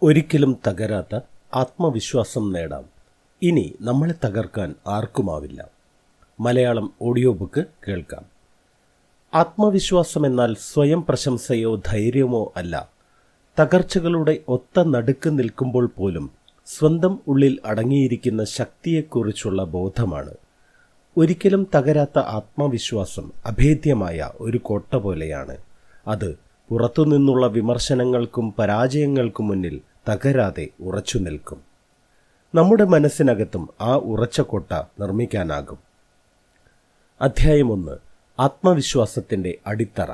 ഒരിക്കലും തകരാത്ത ആത്മവിശ്വാസം നേടാം. ഇനി നമ്മളെ തകർക്കാൻ ആർക്കുമാവില്ല. മലയാളം ഓഡിയോ ബുക്ക് കേൾക്കാം. ആത്മവിശ്വാസം എന്നാൽ സ്വയം പ്രശംസയോ ധൈര്യമോ അല്ല. തകർച്ചകളുടെ ഒത്ത നടുക്ക് നിൽക്കുമ്പോൾ പോലും സ്വന്തം ഉള്ളിൽ അടങ്ങിയിരിക്കുന്ന ശക്തിയെക്കുറിച്ചുള്ള ബോധമാണ്. ഒരിക്കലും തകരാത്ത ആത്മവിശ്വാസം അഭേദ്യമായ ഒരു കോട്ട പോലെയാണ്. അത് പുറത്തുനിന്നുള്ള വിമർശനങ്ങൾക്കും പരാജയങ്ങൾക്കും മുന്നിൽ തകരാതെ ഉറച്ചു നിൽക്കും. നമ്മുടെ മനസ്സിനകത്തും ആ ഉറച്ച കോട്ട നിർമ്മിക്കാനാകും. അധ്യായം 1. ആത്മവിശ്വാസത്തിൻ്റെ അടിത്തറ.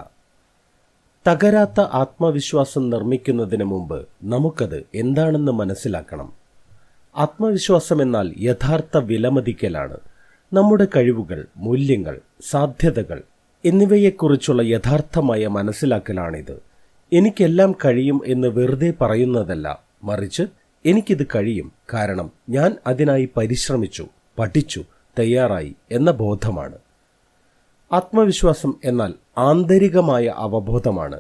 തകരാത്ത ആത്മവിശ്വാസം നിർമ്മിക്കുന്നതിന് മുമ്പ് നമുക്കത് എന്താണെന്ന് മനസ്സിലാക്കണം. ആത്മവിശ്വാസം എന്നാൽ യഥാർത്ഥ വിലമതിക്കലാണ്. നമ്മുടെ കഴിവുകൾ, മൂല്യങ്ങൾ, സാധ്യതകൾ എന്നിവയെക്കുറിച്ചുള്ള യഥാർത്ഥമായ മനസ്സിലാക്കലാണിത്. എനിക്കെല്ലാം കഴിയും എന്ന് വെറുതെ പറയുന്നതല്ല, മറിച്ച് എനിക്കിത് കഴിയും, കാരണം ഞാൻ അതിനായി പരിശ്രമിച്ചു, പഠിച്ചു, തയ്യാറായി എന്ന ബോധമാണ്. ആത്മവിശ്വാസം എന്നാൽ ആന്തരികമായ അവബോധമാണ്.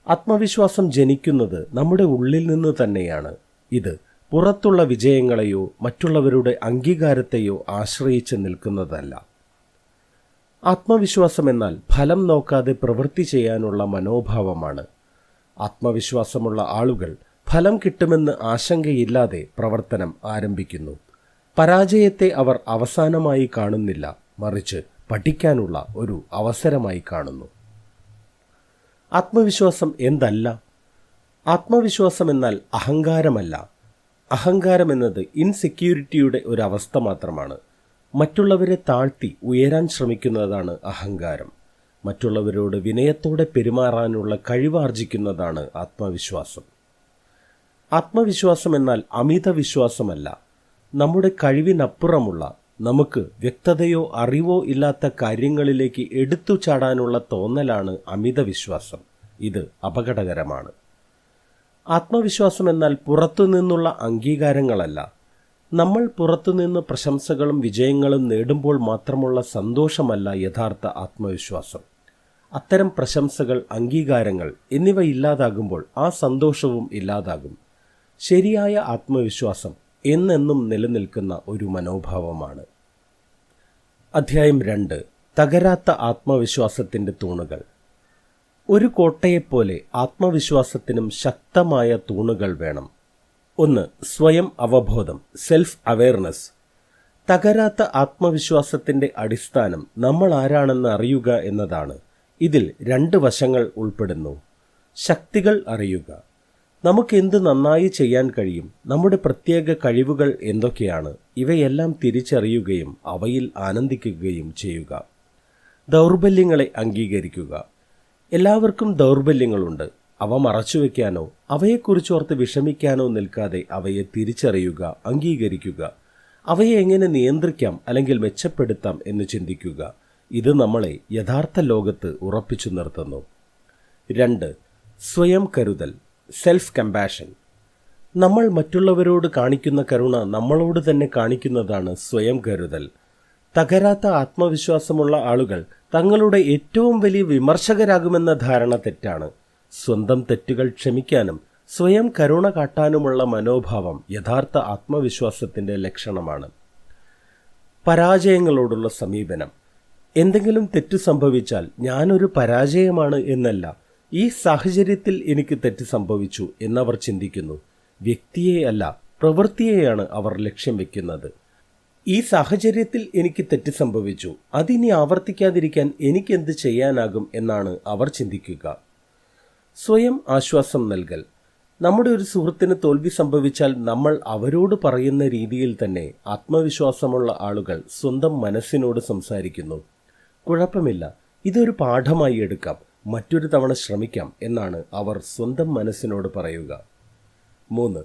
ആത്മവിശ്വാസം ജനിക്കുന്നത് നമ്മുടെ ഉള്ളിൽ നിന്ന് തന്നെയാണ്. ഇത് പുറത്തുള്ള വിജയങ്ങളെയോ മറ്റുള്ളവരുടെ അംഗീകാരത്തെയോ ആശ്രയിച്ച് നിൽക്കുന്നതല്ല. ആത്മവിശ്വാസം എന്നാൽ ഫലം നോക്കാതെ പ്രവൃത്തി ചെയ്യാനുള്ള മനോഭാവമാണ്. ആത്മവിശ്വാസമുള്ള ആളുകൾ ഫലം കിട്ടുമെന്ന് ആശങ്കയില്ലാതെ പ്രവർത്തനം ആരംഭിക്കുന്നു. പരാജയത്തെ അവർ അവസാനമായി കാണുന്നില്ല, മറിച്ച് പഠിക്കാനുള്ള ഒരു അവസരമായി കാണുന്നു. ആത്മവിശ്വാസം എന്തല്ല? ആത്മവിശ്വാസം എന്നാൽ അഹങ്കാരമല്ല. അഹങ്കാരം എന്നത് ഇൻസെക്യൂരിറ്റിയുടെ ഒരു അവസ്ഥ മാത്രമാണ്. മറ്റുള്ളവരെ താഴ്ത്തി ഉയരാൻ ശ്രമിക്കുന്നതാണ് അഹങ്കാരം. മറ്റുള്ളവരോട് വിനയത്തോടെ പെരുമാറാനുള്ള കഴിവാർജിക്കുന്നതാണ് ആത്മവിശ്വാസം. ആത്മവിശ്വാസം എന്നാൽ അമിത വിശ്വാസമല്ല. നമ്മുടെ കഴിവിനപ്പുറമുള്ള, നമുക്ക് വ്യക്തതയോ അറിവോ ഇല്ലാത്ത കാര്യങ്ങളിലേക്ക് എടുത്തു ചാടാനുള്ള തോന്നലാണ് അമിത വിശ്വാസം. ഇത് അപകടകരമാണ്. ആത്മവിശ്വാസം എന്നാൽ പുറത്തുനിന്നുള്ള അംഗീകാരങ്ങളല്ല. നമ്മൾ പുറത്തുനിന്ന് പ്രശംസകളും വിജയങ്ങളും നേടുമ്പോൾ മാത്രമുള്ള സന്തോഷമല്ല യഥാർത്ഥ ആത്മവിശ്വാസം. അത്തരം പ്രശംസകൾ, അംഗീകാരങ്ങൾ എന്നിവ ഇല്ലാതാകുമ്പോൾ ആ സന്തോഷവും ഇല്ലാതാകും. ശരിയായ ആത്മവിശ്വാസം എന്നെന്നും നിലനിൽക്കുന്ന ഒരു മനോഭാവമാണ്. അധ്യായം 2. തകരാത്ത ആത്മവിശ്വാസത്തിൻ്റെ തൂണുകൾ. ഒരു കോട്ടയെപ്പോലെ ആത്മവിശ്വാസത്തിനും ശക്തമായ തൂണുകൾ വേണം. 1. സ്വയം അവബോധം, സെൽഫ് അവെയർനെസ്. തകരാത്ത ആത്മവിശ്വാസത്തിൻ്റെ അടിസ്ഥാനം നമ്മൾ ആരാണെന്ന് അറിയുക എന്നതാണ്. ഇതിൽ 2 വശങ്ങൾ ഉൾപ്പെടുന്നു. ശക്തികൾ അറിയുക. നമുക്ക് എന്ത് നന്നായി ചെയ്യാൻ കഴിയും, നമ്മുടെ പ്രത്യേക കഴിവുകൾ എന്തൊക്കെയാണ്, ഇവയെല്ലാം തിരിച്ചറിയുകയും അവയിൽ ആനന്ദിക്കുകയും ചെയ്യുക. ദൗർബല്യങ്ങളെ അംഗീകരിക്കുക. എല്ലാവർക്കും ദൗർബല്യങ്ങളുണ്ട്. അവ മറച്ചുവെക്കാനോ അവയെക്കുറിച്ചോർത്ത് വിഷമിക്കാനോ നിൽക്കാതെ അവയെ തിരിച്ചറിയുക, അംഗീകരിക്കുക. അവയെ എങ്ങനെ നിയന്ത്രിക്കാം അല്ലെങ്കിൽ മെച്ചപ്പെടുത്താം എന്ന് ചിന്തിക്കുക. ഇത് നമ്മളെ യഥാർത്ഥ ലോകത്ത് ഉറപ്പിച്ചു നിർത്തുന്നു. 2. സ്വയം കരുതൽ, സെൽഫ് കമ്പാഷൻ. നമ്മൾ മറ്റുള്ളവരോട് കാണിക്കുന്ന കരുണ നമ്മളോട് തന്നെ കാണിക്കുന്നതാണ് സ്വയം കരുതൽ. തകരാത്ത ആത്മവിശ്വാസമുള്ള ആളുകൾ തങ്ങളുടെ ഏറ്റവും വലിയ വിമർശകരാകുമെന്ന ധാരണ തെറ്റാണ്. സ്വന്തം തെറ്റുകൾ ക്ഷമിക്കാനും സ്വയം കരുണ കാട്ടാനുമുള്ള മനോഭാവം യഥാർത്ഥ ആത്മവിശ്വാസത്തിൻ്റെ ലക്ഷണമാണ്. പരാജയങ്ങളോടുള്ള സമീപനം. എന്തെങ്കിലും തെറ്റ് സംഭവിച്ചാൽ ഞാനൊരു പരാജയമാണ് എന്നല്ല, ഈ സാഹചര്യത്തിൽ എനിക്ക് തെറ്റ് സംഭവിച്ചു എന്നവർ ചിന്തിക്കുന്നു. വ്യക്തിയെ അല്ല, പ്രവൃത്തിയെയാണ് അവർ ലക്ഷ്യം വെക്കുന്നത്. ഈ സാഹചര്യത്തിൽ എനിക്ക് തെറ്റ് സംഭവിച്ചു, അതിനി ആവർത്തിക്കാതിരിക്കാൻ എനിക്കെന്ത് ചെയ്യാനാകും എന്നാണ് അവർ ചിന്തിക്കുക. സ്വയം ആശ്വാസം നൽകൽ. നമ്മുടെ ഒരു സുഹൃത്തിന് തോൽവി സംഭവിച്ചാൽ നമ്മൾ അവരോട് പറയുന്ന രീതിയിൽ തന്നെ ആത്മവിശ്വാസമുള്ള ആളുകൾ സ്വന്തം മനസ്സിനോട് സംസാരിക്കുന്നു. കുഴപ്പമില്ല, ഇതൊരു പാഠമായി എടുക്കാം, മറ്റൊരു തവണ ശ്രമിക്കാം എന്നാണ് അവർ സ്വന്തം മനസ്സിനോട് പറയുക. 3.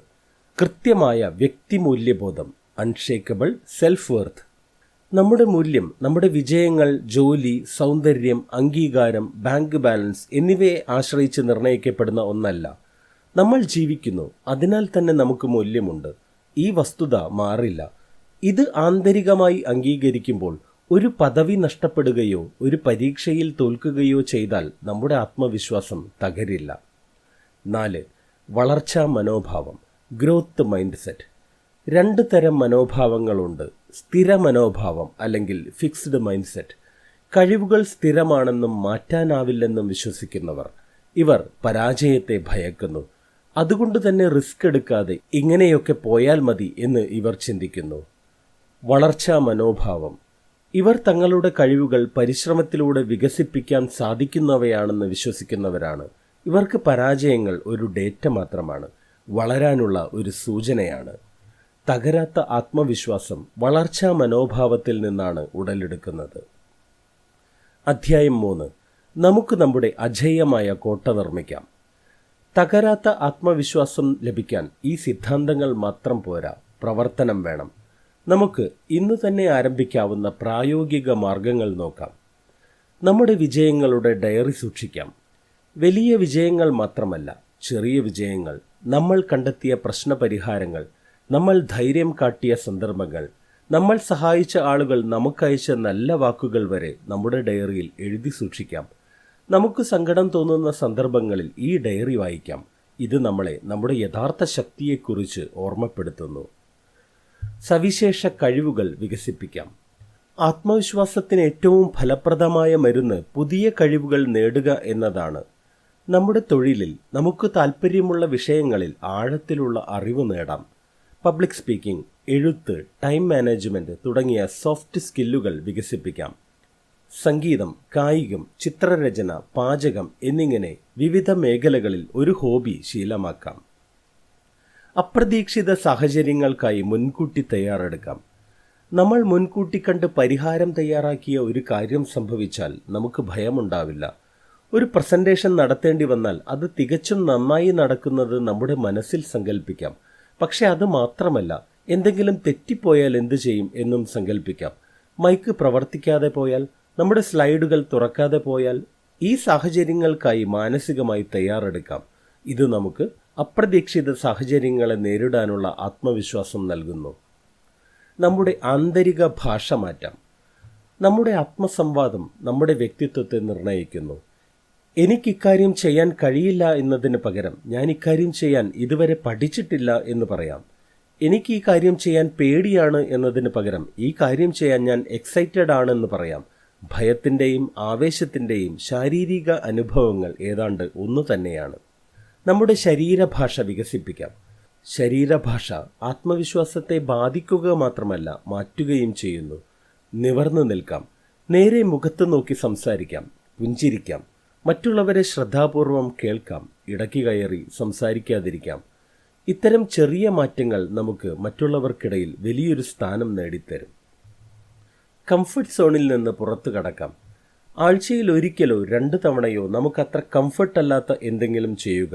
കൃത്യമായ വ്യക്തിമൂല്യബോധം, അൺഷേക്കബിൾ സെൽഫ് വർത്ത്. നമ്മുടെ മൂല്യം നമ്മുടെ വിജയങ്ങൾ, ജോലി, സൗന്ദര്യം, അംഗീകാരം, ബാങ്ക് ബാലൻസ് എന്നിവയെ ആശ്രയിച്ച് നിർണ്ണയിക്കപ്പെടുന്ന ഒന്നല്ല. നമ്മൾ ജീവിക്കുന്നു, അതിനാൽ തന്നെ നമുക്ക് മൂല്യമുണ്ട്. ഈ വസ്തുത മാറില്ല. ഇത് ആന്തരികമായി അംഗീകരിക്കുമ്പോൾ ഒരു പദവി നഷ്ടപ്പെടുകയോ ഒരു പരീക്ഷയിൽ തോൽക്കുകയോ ചെയ്താൽ നമ്മുടെ ആത്മവിശ്വാസം തകരില്ല. 4. വളർച്ചാ മനോഭാവം, ഗ്രോത്ത് മൈൻഡ് സെറ്റ്. 2 തരം മനോഭാവങ്ങളുണ്ട്. സ്ഥിര മനോഭാവം അല്ലെങ്കിൽ ഫിക്സ്ഡ് മൈൻഡ് സെറ്റ്. കഴിവുകൾ സ്ഥിരമാണെന്നും മാറ്റാനാവില്ലെന്നും വിശ്വസിക്കുന്നവർ. ഇവർ പരാജയത്തെ ഭയക്കുന്നു. അതുകൊണ്ട് തന്നെ റിസ്ക് എടുക്കാതെ ഇങ്ങനെയൊക്കെ പോയാൽ മതി എന്ന് ഇവർ ചിന്തിക്കുന്നു. വളർച്ചാ മനോഭാവം. ഇവർ തങ്ങളുടെ കഴിവുകൾ പരിശ്രമത്തിലൂടെ വികസിപ്പിക്കാൻ സാധിക്കുന്നവയാണെന്ന് വിശ്വസിക്കുന്നവരാണ്. ഇവർക്ക് പരാജയങ്ങൾ ഒരു ഡേറ്റ മാത്രമാണ്, വളരാനുള്ള ഒരു സൂചനയാണ്. തകരാത്ത ആത്മവിശ്വാസം വളർച്ചാ മനോഭാവത്തിൽ നിന്നാണ് ഉടലെടുക്കുന്നത്. അധ്യായം 3. നമുക്ക് നമ്മുടെ അജയ്യമായ കോട്ട നിർമ്മിക്കാം. തകരാത്ത ആത്മവിശ്വാസം ലഭിക്കാൻ ഈ സിദ്ധാന്തങ്ങൾ മാത്രം പോരാ, പ്രവർത്തനം വേണം. നമുക്ക് ഇന്നു തന്നെ ആരംഭിക്കാവുന്ന പ്രായോഗിക മാർഗങ്ങൾ നോക്കാം. നമ്മുടെ വിജയങ്ങളുടെ ഡയറി സൂക്ഷിക്കാം. വലിയ വിജയങ്ങൾ മാത്രമല്ല, ചെറിയ വിജയങ്ങൾ, നമ്മൾ കണ്ടെത്തിയ പ്രശ്നപരിഹാരങ്ങൾ, നമ്മൾ ധൈര്യം കാട്ടിയ സന്ദർഭങ്ങൾ, നമ്മൾ സഹായിച്ച ആളുകൾ നമുക്കയച്ച നല്ല വാക്കുകൾ വരെ നമ്മുടെ ഡയറിയിൽ എഴുതി സൂക്ഷിക്കാം. നമുക്ക് സങ്കടം തോന്നുന്ന സന്ദർഭങ്ങളിൽ ഈ ഡയറി വായിക്കാം. ഇത് നമ്മളെ നമ്മുടെ യഥാർത്ഥ ശക്തിയെക്കുറിച്ച് ഓർമ്മപ്പെടുത്തുന്നു. സവിശേഷ കഴിവുകൾ വികസിപ്പിക്കാം. ആത്മവിശ്വാസത്തിന് ഏറ്റവും ഫലപ്രദമായ മരുന്ന് പുതിയ കഴിവുകൾ നേടുക എന്നതാണ്. നമ്മുടെ തൊഴിലിൽ നമുക്ക് താൽപ്പര്യമുള്ള വിഷയങ്ങളിൽ ആഴത്തിലുള്ള അറിവ് നേടാം. പബ്ലിക് സ്പീക്കിംഗ്, എഴുത്ത്, ടൈം മാനേജ്മെന്റ് തുടങ്ങിയ സോഫ്റ്റ് സ്കില്ലുകൾ വികസിപ്പിക്കാം. സംഗീതം, കായികം, ചിത്രരചന, പാചകം എന്നിങ്ങനെ വിവിധ മേഖലകളിൽ ഒരു ഹോബി ശീലമാക്കാം. അപ്രതീക്ഷിത സാഹചര്യങ്ങൾക്കായി മുൻകൂട്ടി തയ്യാറെടുക്കാം. നമ്മൾ മുൻകൂട്ടി കണ്ട് പരിഹാരം തയ്യാറാക്കിയ ഒരു കാര്യം സംഭവിച്ചാൽ നമുക്ക് ഭയമുണ്ടാവില്ല. ഒരു പ്രസന്റേഷൻ നടത്തേണ്ടി വന്നാൽ അത് തികച്ചും നന്നായി നടക്കുന്നത് നമ്മുടെ മനസ്സിൽ സങ്കല്പിക്കാം. പക്ഷെ അത് മാത്രമല്ല, എന്തെങ്കിലും തെറ്റിപ്പോയാൽ എന്തു ചെയ്യും എന്നും സങ്കല്പിക്കാം. മൈക്ക് പ്രവർത്തിക്കാതെ പോയാൽ, നമ്മുടെ സ്ലൈഡുകൾ തുറക്കാതെ പോയാൽ, ഈ സാഹചര്യങ്ങൾക്കായി മാനസികമായി തയ്യാറെടുക്കാം. ഇത് നമുക്ക് അപ്രതീക്ഷിത സാഹചര്യങ്ങളെ നേരിടാനുള്ള ആത്മവിശ്വാസം നൽകുന്നു. നമ്മുടെ ആന്തരിക ഭാഷ മാറ്റാം. നമ്മുടെ ആത്മസംവാദം നമ്മുടെ വ്യക്തിത്വത്തെ നിർണ്ണയിക്കുന്നു. എനിക്കിക്കാര്യം ചെയ്യാൻ കഴിയില്ല എന്നതിന് പകരം ഞാൻ ഇക്കാര്യം ചെയ്യാൻ ഇതുവരെ പഠിച്ചിട്ടില്ല എന്ന് പറയാം. എനിക്ക് ഈ കാര്യം ചെയ്യാൻ പേടിയാണ് എന്നതിന് പകരം ഈ കാര്യം ചെയ്യാൻ ഞാൻ എക്സൈറ്റഡ് ആണെന്ന് പറയാം. ഭയത്തിൻ്റെയും ആവേശത്തിൻ്റെയും ശാരീരിക അനുഭവങ്ങൾ ഏതാണ്ട് ഒന്നു തന്നെയാണ്. നമ്മുടെ ശരീരഭാഷ വികസിപ്പിക്കാം. ശരീരഭാഷ ആത്മവിശ്വാസത്തെ ബാധിക്കുക മാത്രമല്ല, മാറ്റുകയും ചെയ്യുന്നു. നിവർന്നു നിൽക്കാം. നേരെ മുഖത്ത് നോക്കി സംസാരിക്കാം. പുഞ്ചിരിക്കാം. മറ്റുള്ളവരെ ശ്രദ്ധാപൂർവം കേൾക്കാം. ഇടയ്ക്ക് കയറി സംസാരിക്കാതിരിക്കാം. ഇത്തരം ചെറിയ മാറ്റങ്ങൾ നമുക്ക് മറ്റുള്ളവർക്കിടയിൽ വലിയൊരു സ്ഥാനം നേടിത്തരും. കംഫർട്ട് സോണിൽ നിന്ന് പുറത്തു കടക്കാം. ആഴ്ചയിൽ ഒരിക്കലോ 2 തവണയോ നമുക്കത്ര കംഫർട്ടല്ലാത്ത എന്തെങ്കിലും ചെയ്യുക.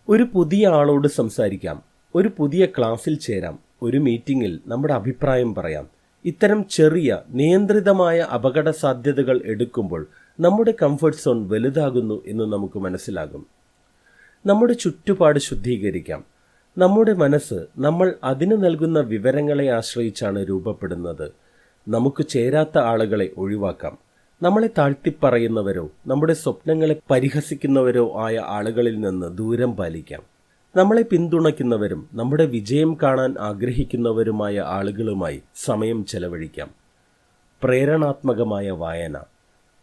ഒരു പുതിയ ആളോട് സംസാരിക്കാം. ഒരു പുതിയ ക്ലാസ്സിൽ ചേരാം. ഒരു മീറ്റിംഗിൽ നമ്മുടെ അഭിപ്രായം പറയാം. ഇത്തരം ചെറിയ നിയന്ത്രിതമായ അപകട സാധ്യതകൾ എടുക്കുമ്പോൾ നമ്മുടെ കംഫർട്ട് സോൺ വലുതാകുന്നു എന്ന് നമുക്ക് മനസ്സിലാകും. നമ്മുടെ ചുറ്റുപാട് ശുദ്ധീകരിക്കാം. നമ്മുടെ മനസ്സ് നമ്മൾ അതിന് നൽകുന്ന വിവരങ്ങളെ ആശ്രയിച്ചാണ് രൂപപ്പെടുന്നത്. നമുക്ക് ചേരാത്ത ആളുകളെ ഒഴിവാക്കാം. നമ്മളെ താഴ്ത്തിപ്പറയുന്നവരോ നമ്മുടെ സ്വപ്നങ്ങളെ പരിഹസിക്കുന്നവരോ ആയ ആളുകളിൽ നിന്ന് ദൂരം പാലിക്കാം. നമ്മളെ പിന്തുണയ്ക്കുന്നവരും നമ്മുടെ വിജയം കാണാൻ ആഗ്രഹിക്കുന്നവരുമായ ആളുകളുമായി സമയം ചെലവഴിക്കാം. പ്രേരണാത്മകമായ വായന.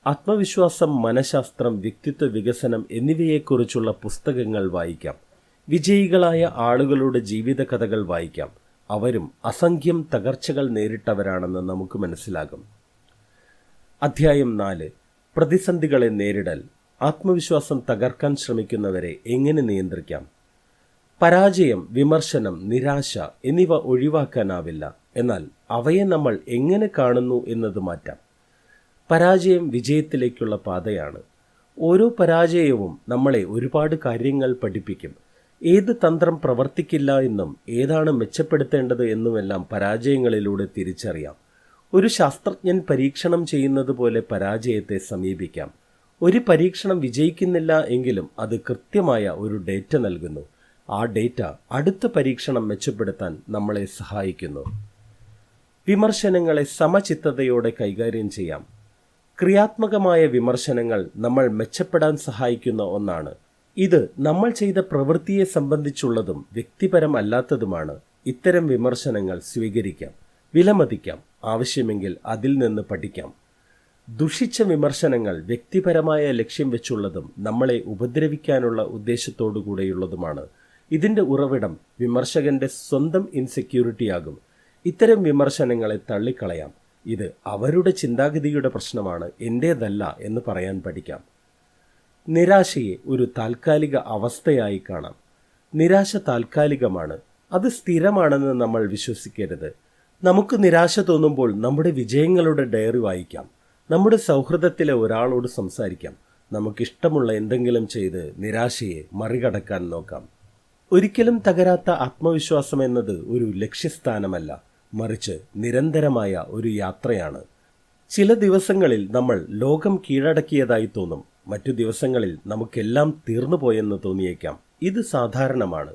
ആത്മവിശ്വാസം, മനഃശാസ്ത്രം, വ്യക്തിത്വ വികസനം എന്നിവയെക്കുറിച്ചുള്ള പുസ്തകങ്ങൾ വായിക്കാം. വിജയികളായ ആളുകളുടെ ജീവിതകഥകൾ വായിക്കാം. അവരും അസംഖ്യം തകർച്ചകൾ നേരിട്ടവരാണെന്ന് നമുക്ക് മനസ്സിലാകും. അധ്യായം 4. പ്രതിസന്ധികളെ നേരിടൽ. ആത്മവിശ്വാസം തകർക്കാൻ ശ്രമിക്കുന്നവരെ എങ്ങനെ നിയന്ത്രിക്കാം? പരാജയം, വിമർശനം, നിരാശ എന്നിവ ഒഴിവാക്കാനാവില്ല. എന്നാൽ അവയെ നമ്മൾ എങ്ങനെ കാണുന്നു എന്നത് മാറ്റാം. പരാജയം വിജയത്തിലേക്കുള്ള പാതയാണ്. ഓരോ പരാജയവും നമ്മളെ ഒരുപാട് കാര്യങ്ങൾ പഠിപ്പിക്കും. ഏത് തന്ത്രം പ്രവർത്തിക്കില്ല എന്നും ഏതാണ് മെച്ചപ്പെടുത്തേണ്ടത് എന്നുമെല്ലാം പരാജയങ്ങളിലൂടെ തിരിച്ചറിയാം. ഒരു ശാസ്ത്രജ്ഞൻ പരീക്ഷണം ചെയ്യുന്നത് പോലെ പരാജയത്തെ സമീപിക്കാം. ഒരു പരീക്ഷണം വിജയിക്കുന്നില്ല എങ്കിലും അത് കൃത്യമായ ഒരു ഡേറ്റ നൽകുന്നു. ആ ഡേറ്റ അടുത്ത പരീക്ഷണം മെച്ചപ്പെടുത്താൻ നമ്മളെ സഹായിക്കുന്നു. വിമർശനങ്ങളെ സമചിത്തതയോടെ കൈകാര്യം ചെയ്യാം. ക്രിയാത്മകമായ വിമർശനങ്ങൾ നമ്മൾ മെച്ചപ്പെടാൻ സഹായിക്കുന്ന ഒന്നാണ്. ഇത് നമ്മൾ ചെയ്ത പ്രവൃത്തിയെ സംബന്ധിച്ചുള്ളതും വ്യക്തിപരമല്ലാത്തതുമാണ്. ഇത്തരം വിമർശനങ്ങൾ സ്വീകരിക്കാം, വിലമതിക്കാം, ആവശ്യമെങ്കിൽ അതിൽ നിന്ന് പഠിക്കാം. ദുഷിച്ച വിമർശനങ്ങൾ വ്യക്തിപരമായ ലക്ഷ്യം വെച്ചുള്ളതും നമ്മളെ ഉപദ്രവിക്കാനുള്ള ഉദ്ദേശത്തോടുകൂടെയുള്ളതുമാണ്. ഇതിൻ്റെ ഉറവിടം വിമർശകന്റെ സ്വന്തം ഇൻസെക്യൂരിറ്റിയാകും. ഇത്തരം വിമർശനങ്ങളെ തള്ളിക്കളയാം. ഇത് അവരുടെ ചിന്താഗതിയുടെ പ്രശ്നമാണ്, എൻ്റേതല്ല എന്ന് പറയാൻ പഠിക്കാം. നിരാശയെ ഒരു താൽക്കാലിക അവസ്ഥയായി കാണാം. നിരാശ താൽക്കാലികമാണ്, അത് സ്ഥിരമാണെന്ന് നമ്മൾ വിശ്വസിക്കരുത്. നമുക്ക് നിരാശ തോന്നുമ്പോൾ നമ്മുടെ വിജയങ്ങളുടെ ഡയറി വായിക്കാം. നമ്മുടെ സൗഹൃദത്തിലെ ഒരാളോട് സംസാരിക്കാം. നമുക്കിഷ്ടമുള്ള എന്തെങ്കിലും ചെയ്ത് നിരാശയെ മറികടക്കാൻ നോക്കാം. ഒരിക്കലും തകരാത്ത ആത്മവിശ്വാസം എന്നത് ഒരു ലക്ഷ്യസ്ഥാനമല്ല, മറിച്ച് നിരന്തരമായ ഒരു യാത്രയാണ്. ചില ദിവസങ്ങളിൽ നമ്മൾ ലോകം കീഴടക്കിയതായി തോന്നും. മറ്റു ദിവസങ്ങളിൽ നമുക്കെല്ലാം തീർന്നുപോയെന്ന് തോന്നിയേക്കാം. ഇത് സാധാരണമാണ്.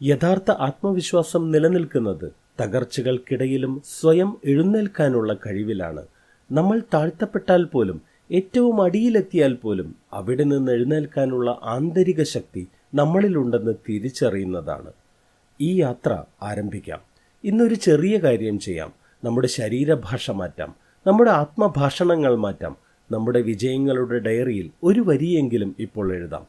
യഥാർത്ഥ ആത്മവിശ്വാസം നിലനിൽക്കുന്നത് തകർച്ചകൾക്കിടയിലും സ്വയം എഴുന്നേൽക്കാനുള്ള കഴിവിലാണ്. നമ്മൾ താഴ്ത്തപ്പെട്ടാൽ പോലും, ഏറ്റവും അടിയിലെത്തിയാൽ പോലും അവിടെ നിന്ന് എഴുന്നേൽക്കാനുള്ള ആന്തരിക ശക്തി നമ്മളിലുണ്ടെന്ന് തിരിച്ചറിയുന്നതാണ്. ഈ യാത്ര ആരംഭിക്കാം. ഇന്നൊരു ചെറിയ കാര്യം ചെയ്യാം. നമ്മുടെ ശരീരഭാഷ മാറ്റാം, നമ്മുടെ ആത്മഭാഷണങ്ങൾ മാറ്റാം. നമ്മുടെ വിജയങ്ങളുടെ ഡയറിയിൽ ഒരു വരിയെങ്കിലും ഇപ്പോൾ എഴുതാം.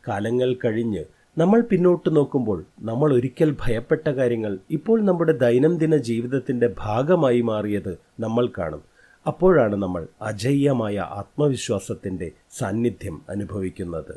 കാലങ്ങൾ കഴിഞ്ഞ് നമ്മൾ പിന്നോട്ട് നോക്കുമ്പോൾ നമ്മൾ ഒരിക്കൽ ഭയപ്പെട്ട കാര്യങ്ങൾ ഇപ്പോൾ നമ്മുടെ ദൈനംദിന ജീവിതത്തിൻ്റെ ഭാഗമായി മാറിയത് നമ്മൾ കാണും. അപ്പോഴാണ് നമ്മൾ അജയ്യമായ ആത്മവിശ്വാസത്തിൻ്റെ സാന്നിധ്യം അനുഭവിക്കുന്നത്.